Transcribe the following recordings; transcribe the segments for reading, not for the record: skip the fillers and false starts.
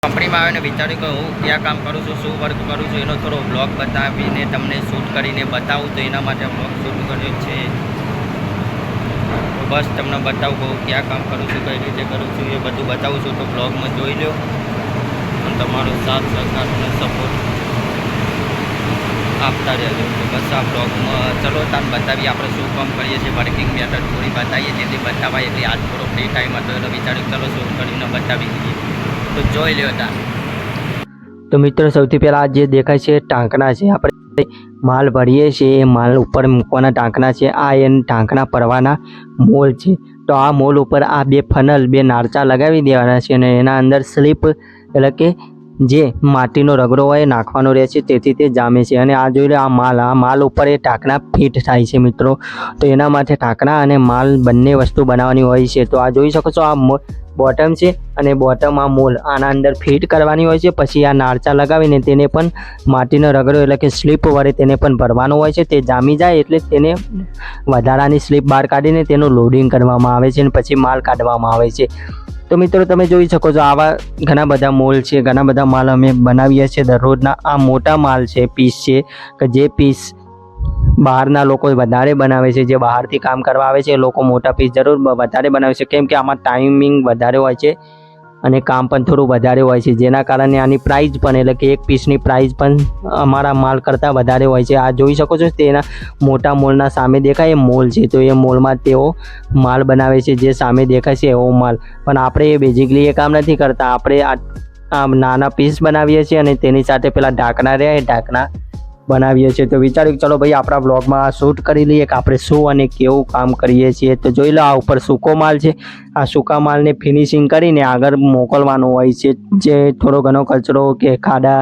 કંપનીમાં આવીને વિચાર્યું કે હું ક્યાં કામ કરું છું, શું વર્ક કરું છું, એનો થોડો બ્લોગ બતાવીને તમને શૂટ કરીને બતાવું, તો એના માટે બ્લોગ શૂટ કર્યો છે। તો બસ તમને બતાવું કહું ક્યાં કામ કરું છું, કઈ રીતે કરું છું, એ બધું બતાવું છું। તો બ્લોગમાં જોઈ લો અને તમારો સાથ સહકાર અને સપોર્ટ આપતા રહેજો। તો બસ આ બ્લોગમાં ચલો તાન બતાવીએ આપણે શું કામ કરીએ છીએ, વર્કિંગ મેથડ થોડી બતાવીએ, જેથી બતાવાય એટલે આજ થોડો ફ્રી ટાઈમ હતો એટલે વિચાર્યું ચલો શૂટ કરીને બતાવી દઈએ। તો જોઈ લ્યો તાન। તો મિત્રો સૌથી પહેલાં આ જે દેખાય છે ટાંકણા છે, આપણે માલ ભરીએ છીએ એ માલ ઉપર મૂકવાના ટાંકણા છે। આ એને ટાંકણા ભરવાના મોલ છે। તો આ મોલ ઉપર આ બે ફનલ, બે નારચા લગાવી દેવાના છે અને એના અંદર સ્લીપ એટલે કે જે માટીનો રગડો હોય એ નાખવાનો રહે છે, તેથી તે જામે છે। અને આ જોઈ લો આ માલ ઉપર એ ટાંકણા ફિટ થાય છે મિત્રો। તો એના માટે ટાંકણા અને માલ બંને વસ્તુ બનાવવાની હોય છે। તો આ જોઈ શકો છો આ બોટમ છે અને બોટમ આ મોલ આના અંદર ફિટ કરવાની હોય છે। પછી આ નારચા લગાવીને તેને પણ માટીનો રગડો એટલે કે સ્લીપ વડે તેને પણ ભરવાનો હોય છે। તે જામી જાય એટલે તેને વધારાની સ્લીપ બહાર કાઢીને તેનું લોડિંગ કરવામાં આવે છે અને પછી માલ કાઢવામાં આવે છે। તો મિત્રો તમે જોઈ શકો છો આવા ઘણા બધા મોલ છે, ઘણા બધા માલ અમે બનાવીએ છીએ દરરોજના। આ મોટા માલ છે, પીસ છે કે જે પીસ બહારના લોકો વધારે બનાવે છે, જે બહારથી કામ કરવા આવે છે એ લોકો મોટા પીસ જરૂર વધારે બનાવે છે, કેમ કે આમાં ટાઈમિંગ વધારે હોય છે અને કામ પણ થોડું વધારે હોય છે, જેના કારણે આની પ્રાઇસ પણ એટલે કે એક પીસની પ્રાઇસ પણ અમારા માલ કરતાં વધારે હોય છે। આ જોઈ શકો છો તેના મોટા મોલના સામે દેખાય એ મોલ છે। તો એ મોલમાં તેઓ માલ બનાવે છે, જે સામે દેખાય છે એવો માલ। પણ આપણે એ બેઝિકલી એ કામ નથી કરતા, આપણે આ નાના પીસ બનાવીએ છીએ અને તેની સાથે પેલા ઢાંકણા રહ્યા એ ઢાંકણા બનાવીએ છીએ। તો વિચાર્યું ચલો ભાઈ આપણા બ્લોગમાં શૂટ કરી લઈએ કે આપણે શું અને કેવું કામ કરીએ છીએ। તો જોઈ લો આ ઉપર સૂકો માલ છે, આ સૂકા માલને ફિનિશિંગ કરીને આગળ મોકલવાનો હોય છે। જે થોડો ઘણો કચરો કે ખાડા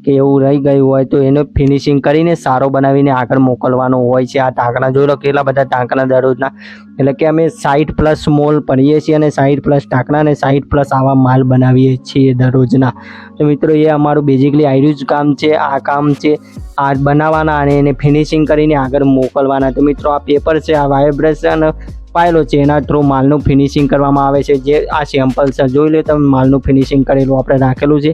કે એવું રહી ગયું હોય તો એને ફિનિશિંગ કરીને સારો બનાવીને આગળ મોકલવાનો હોય છે। આ ઢાંકણા જોઈ લો કેટલા બધા ઢાંકણા દરરોજના, એટલે કે અમે 60+ મોલ ભરીએ છીએ અને 60+ ઢાંકણા અને 60+ આવા માલ બનાવીએ છીએ દરરોજના। તો મિત્રો એ અમારું બેઝિકલી આયરું જ કામ છે, આ કામ છે આ બનાવવાના અને એને ફિનિશિંગ કરીને આગળ મોકલવાના। તો મિત્રો આ પેપર છે, આ વાઇબ્રેશન ફાઇલો છે, એના થ્રુ માલનું ફિનિશિંગ કરવામાં આવે છે। જે આ સેમ્પલ છે જોઈ લો તમે, માલનું ફિનિશિંગ કરેલું આપણે રાખેલું છે।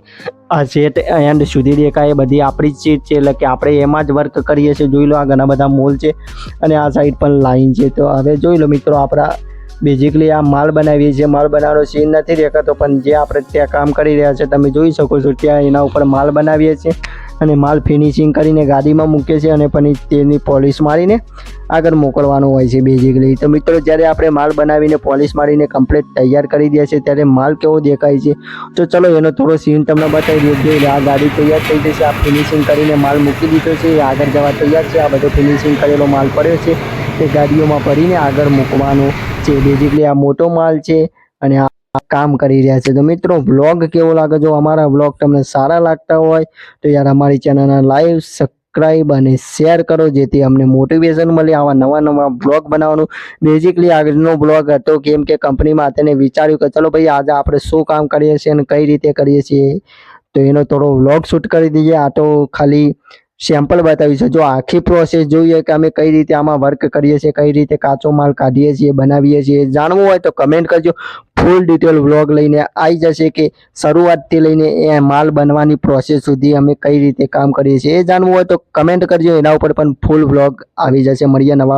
આ સેટ એન્ડ સુધી દેખાય એ બધી આપણી જ ચીજ છે, એટલે કે આપણે એમાં જ વર્ક કરીએ છીએ। જોઈ લો આ ઘણા બધા મોલ છે અને આ સાઈડ પણ લાઈન છે। તો હવે જોઈ લો મિત્રો આપણા બેઝિકલી આ માલ બનાવીએ છીએ, માલ બનાવવાનો સીન નથી દેખાતો પણ જે આપણે ત્યાં કામ કરી રહ્યા છે તમે જોઈ શકો છો, ત્યાં એના ઉપર માલ બનાવીએ છીએ અને માલ ફિનિશિંગ કરીને ગાડીમાં મૂકીએ છીએ અને પછી તેની પોલિશ મારીને આગળ મોકલવાનું હોય છે બેઝિકલી। તો મિત્રો જ્યારે આપણે માલ બનાવીને પોલિશ મારીને કમ્પ્લીટ તૈયાર કરી દઈએ છીએ ત્યારે માલ કેવો દેખાય છે તો ચલો એનો થોડો સીન તમને બતાવી દઈએ। આ ગાડી તૈયાર થઈ જશે, આ ફિનિશિંગ કરીને માલ મૂકી દીધો છે, આગળ જવા તૈયાર છે। આ બધો ફિનિશિંગ કરેલો માલ પડ્યો છે એ ગાડીઓમાં ભરીને આગળ મૂકવાનો છે। બેઝિકલી આ મોટો માલ છે અને આ કામ કરી રહ્યા છે। તો મિત્રો બ્લોગ કેવો લાગે, જો અમારા બ્લોગ તમને સારા લાગતા હોય તો યાર અમારી ચેનલના લાઈવ સબસ્ક્રાઈબ અને શેર કરો, જેથી અમને મોટિવેશન મળે આવા નવા બ્લોગ બનાવવાનું। બેઝિકલી આજનો બ્લોગ હતો કેમ કે કંપનીમાં તેને વિચાર્યું કે ચલો ભાઈ આજે આપણે શું કામ કરીએ છીએ અને કઈ રીતે કરીએ છીએ, તો એનો થોડો બ્લોગ શૂટ કરી દઈએ। આ તો ખાલી સેમ્પલ બતાવ્યું છે, જો આખી પ્રોસેસ જોઈએ કે અમે કઈ રીતે આમાં વર્ક કરીએ છીએ, કઈ રીતે કાચો માલ કાઢીએ છીએ, બનાવીએ છીએ, જાણવું હોય તો કમેન્ટ કરજો। ફૂલ ડિટેલ વ્લોગ લઈને આવી જશે કે શરૂઆતથી લઈને એ માલ બનવાની પ્રોસેસ સુધી અમે કઈ રીતે કામ કરીએ છીએ એ જાણવું હોય તો કમેન્ટ કરજો, એના ઉપર પણ ફૂલ વ્લોગ આવી જશે। મળીએ નવા